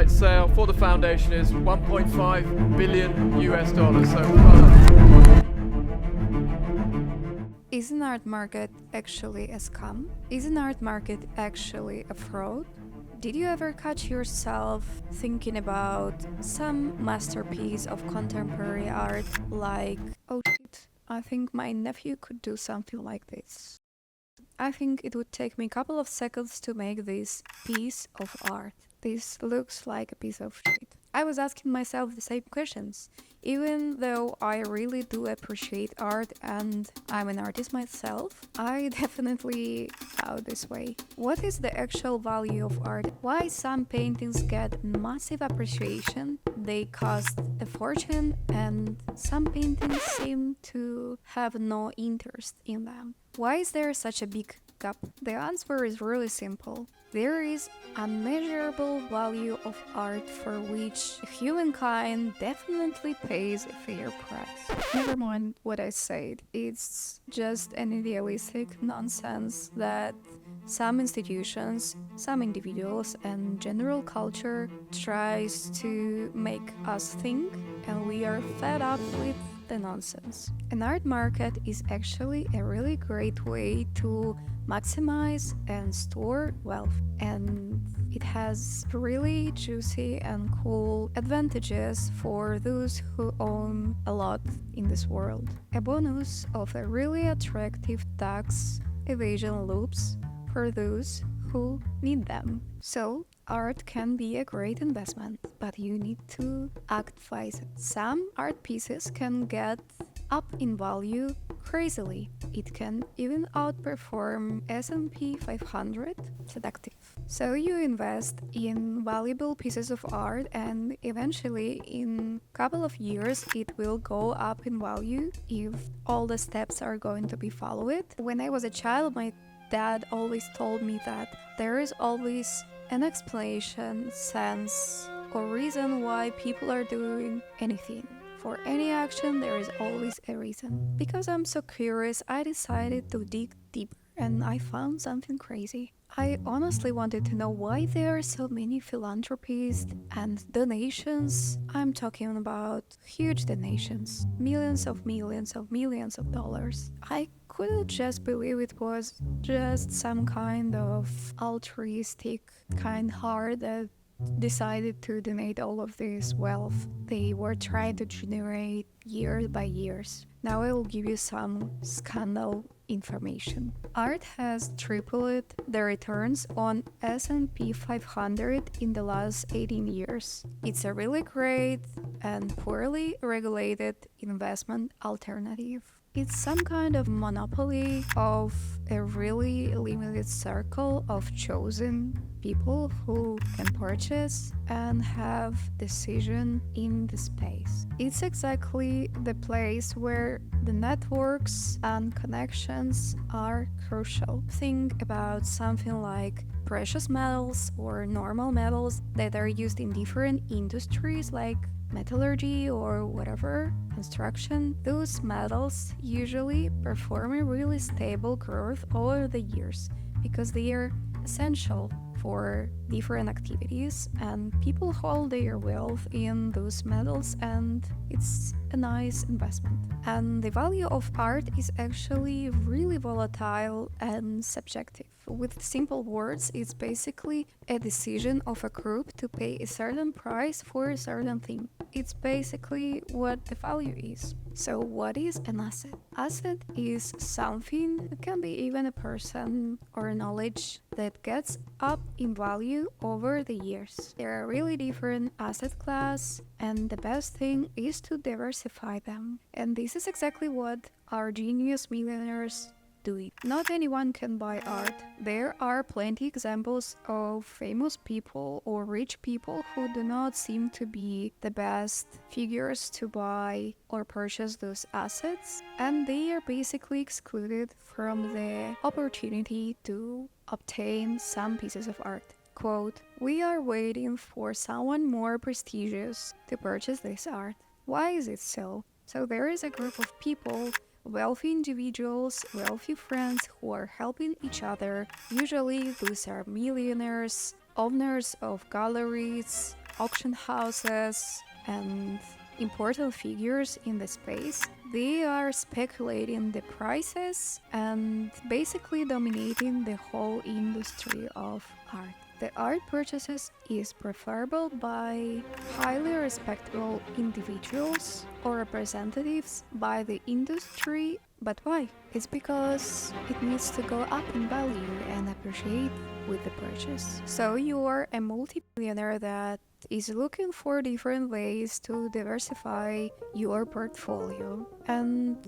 night sale for the foundation is 1.5 billion US dollars. So well done. Is an art market actually a scam? Is an art market actually a fraud? Did you ever catch yourself thinking about some masterpiece of contemporary art like, oh shit, I think my nephew could do something like this? I think it would take me a couple of seconds to make this piece of art. This looks like a piece of shit. I was asking myself the same questions. Even though I really do appreciate art and I'm an artist myself, I definitely thought this way. What is the actual value of art? Why some paintings get massive appreciation, they cost a fortune, and some paintings seem to have no interest in them? Why is there such a big gap? The answer is really simple. There is unmeasurable value of art for which humankind definitely pays a fair price. Never mind what I said, it's just an idealistic nonsense that some institutions, some individuals, and general culture tries to make us think, and we are fed up with the nonsense. An art market is actually a really great way to maximize and store wealth, and it has really juicy and cool advantages for those who own a lot in this world. A bonus of a really attractive tax evasion loops for those who need them. So, art can be a great investment, but you need to act wise. Some art pieces can get up in value crazily. It can even outperform S&P 500. Seductive. So you invest in valuable pieces of art, and eventually in a couple of years it will go up in value if all the steps are going to be followed. When I was a child, my dad always told me that there is always an explanation, sense, or reason why people are doing anything. For any action, there is always a reason. Because I'm so curious, I decided to dig deeper, and I found something crazy. I honestly wanted to know why there are so many philanthropies and donations. I'm talking about huge donations, millions of dollars. I couldn't just believe it was just some kind of altruistic kind heart that decided to donate all of this wealth they were trying to generate year by years. Now I will give you some scandal information. Art has tripled the returns on S&P 500 in the last 18 years. It's a really great and poorly regulated investment alternative. It's some kind of monopoly of a really limited circle of chosen people who can purchase and have decision in the space. It's exactly the place where the networks and connections are crucial. Think about something like precious metals or normal metals that are used in different industries like metallurgy or whatever, construction. Those metals usually perform a really stable growth over the years because they are essential for different activities, and people hold their wealth in those metals, and it's a nice investment. And the value of art is actually really volatile and subjective. With simple words, it's basically a decision of a group to pay a certain price for a certain thing. It's basically what the value is. So what is an asset? Asset is something, it can be even a person or knowledge that gets up in value over the years. There are really different asset class, and the best thing is to diversify them. And this is exactly what our genius millionaires do it. Not anyone can buy art. There are plenty examples of famous people or rich people who do not seem to be the best figures to buy or purchase those assets, and they are basically excluded from the opportunity to obtain some pieces of art. Quote, "We are waiting for someone more prestigious to purchase this art." Why is it so? So there is a group of people, wealthy individuals, wealthy friends who are helping each other. Usually those are millionaires, owners of galleries, auction houses and important figures in the space. They are speculating the prices and basically dominating the whole industry of art. The art purchases is preferable by highly respectable individuals or representatives by the industry. But why? It's because it needs to go up in value and appreciate with the purchase. So you are a multi-millionaire that is looking for different ways to diversify your portfolio. And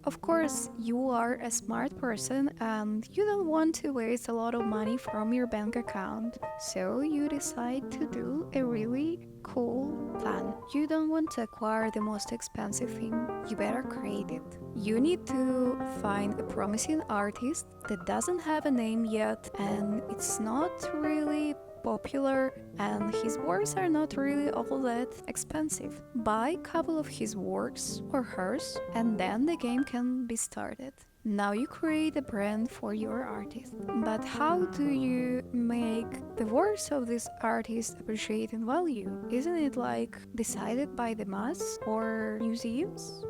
of course, you are a smart person and you don't want to waste a lot of money from your bank account. So you decide to do a really cool plan. You don't want to acquire the most expensive thing. You better create it. You need to find a promising artist that doesn't have a name yet and it's not really popular and his works are not really all that expensive. Buy a couple of his works or hers and then the game can be started. Now you create a brand for your artist. But how do you make the works of this artist appreciate in value? Isn't it like decided by the mass or museums?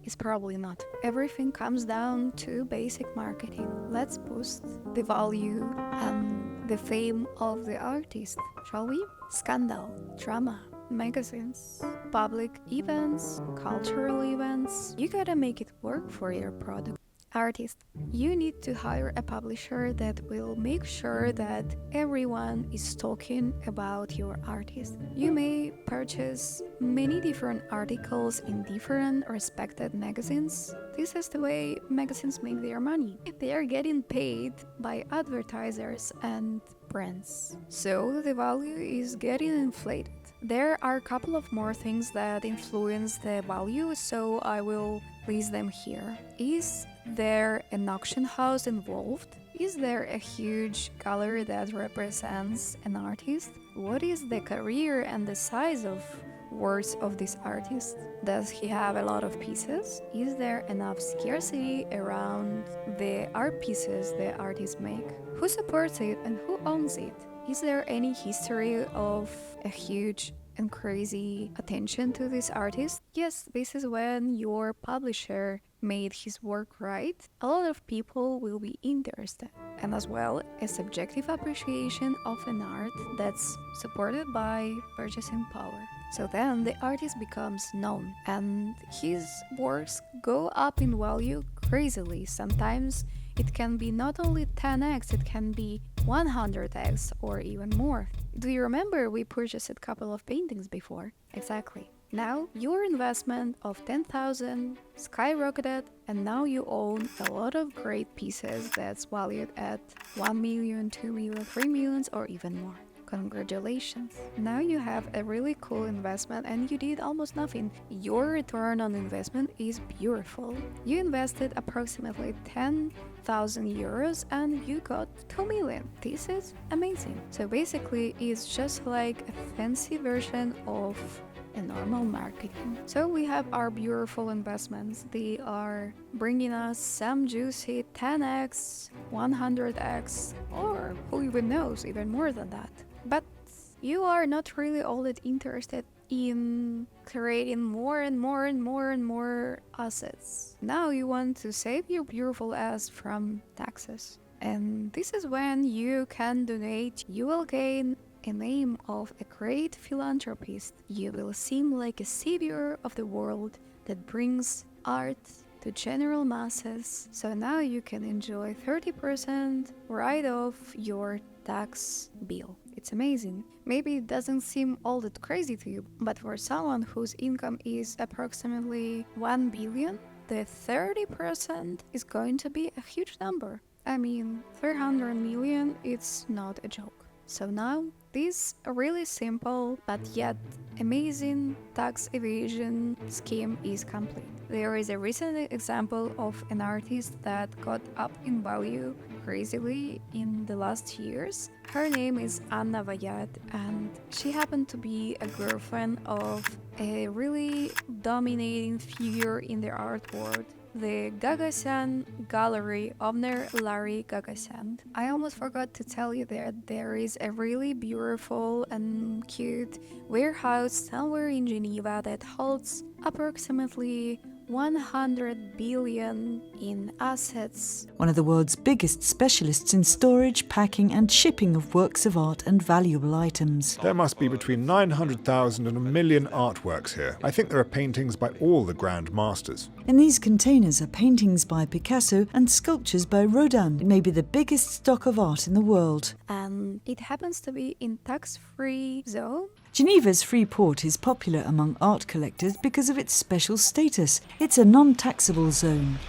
It's probably not. Everything comes down to basic marketing. Let's boost the value and the fame of the artist, shall we? Scandal, drama, magazines, public events, cultural events. You gotta make it work for your product. Artist, you need to hire a publisher that will make sure that everyone is talking about your artist. You may purchase many different articles in different respected magazines. This is the way magazines make their money. They are getting paid by advertisers and brands. So the value is getting inflated. There are a couple of more things that influence the value, so I will list them here. Is there an auction house involved? Is there a huge gallery that represents an artist? What is the career and the size of works of this artist? Does he have a lot of pieces? Is there enough scarcity around the art pieces the artists make? Who supports it and who owns it? Is there any history of a huge and crazy attention to this artist? Yes, this is when your publisher made his work right. A lot of people will be interested. And as well, a subjective appreciation of an art that's supported by purchasing power. So then the artist becomes known and his works go up in value crazily. Sometimes it can be not only 10x, it can be 100x or even more. Do you remember we purchased a couple of paintings before? Exactly. Now your investment of 10,000 skyrocketed and now you own a lot of great pieces that's valued at 1 million, 2 million, 3 millions or even more. Congratulations. Now you have a really cool investment and you did almost nothing. Your return on investment is beautiful. You invested approximately 10,000 euros and you got 2 million. This is amazing. So basically it's just like a fancy version of a normal marketing. So we have our beautiful investments. They are bringing us some juicy 10x, 100x, or who even knows, even more than that. But you are not really all that interested in creating more and more and more and more assets. Now you want to save your beautiful ass from taxes. And this is when you can donate. You will gain a name of a great philanthropist. You will seem like a savior of the world that brings art to general masses. So now you can enjoy 30% write-off your tax bill. It's amazing. Maybe it doesn't seem all that crazy to you, but for someone whose income is approximately 1 billion, the 30% is going to be a huge number. I mean, 300 million, it's not a joke. So now, this really simple but yet amazing tax evasion scheme is complete. There is a recent example of an artist that got up in value crazily in the last years. Her name is Anna Vayat and she happened to be a girlfriend of a really dominating figure in the art world. the Gagasan Gallery owner Larry Gagasan. I almost forgot to tell you that there is a really beautiful and cute warehouse somewhere in Geneva that holds approximately 100 billion in assets. One of the world's biggest specialists in storage, packing and shipping of works of art and valuable items. There must be between 900,000 and 1 million artworks here. I think there are paintings by all the grand masters. In these containers are paintings by Picasso and sculptures by Rodin. It may be the biggest stock of art in the world. And it happens to be in tax-free zone. Geneva's free port is popular among art collectors because of its special status. It's a non-taxable zone.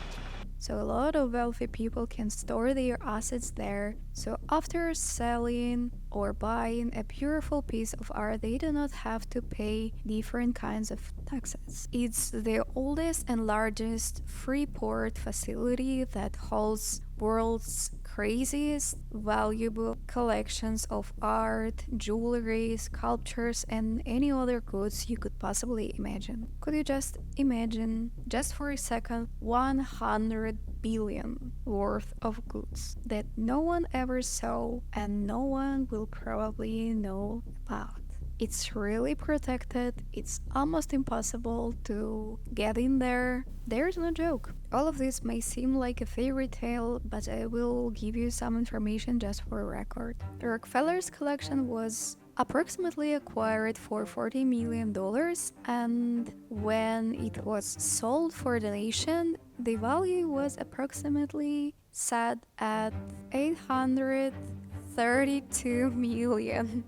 So a lot of wealthy people can store their assets there. So after selling or buying a beautiful piece of art, they do not have to pay different kinds of taxes. It's the oldest and largest free port facility that holds world's craziest valuable collections of art, jewelry, sculptures and any other goods you could possibly imagine. Could you just imagine, just for a second, 100 billion worth of goods that no one ever saw and no one will probably know about? It's really protected. It's almost impossible to get in there. There's no joke. All of this may seem like a fairy tale, but I will give you some information just for a record. The Rockefeller's collection was approximately acquired for $40 million, and when it was sold for donation, the value was approximately set at $832 million,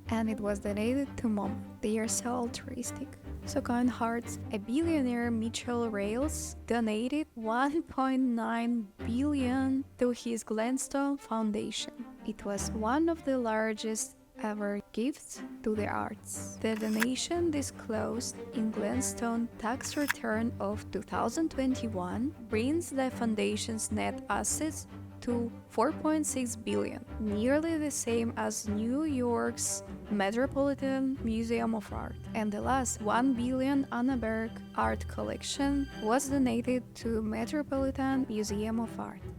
and it was donated to Mom. They are so altruistic. So kind hearts, a billionaire Mitchell Rales donated $1.9 billion to his Glenstone Foundation. It was one of the largest ever gifts to the arts. The donation disclosed in Glenstone tax return of 2021 brings the foundation's net assets to $4.6 billion, nearly the same as New York's Metropolitan Museum of Art. And the last $1 billion Anna Berg art collection was donated to Metropolitan Museum of Art.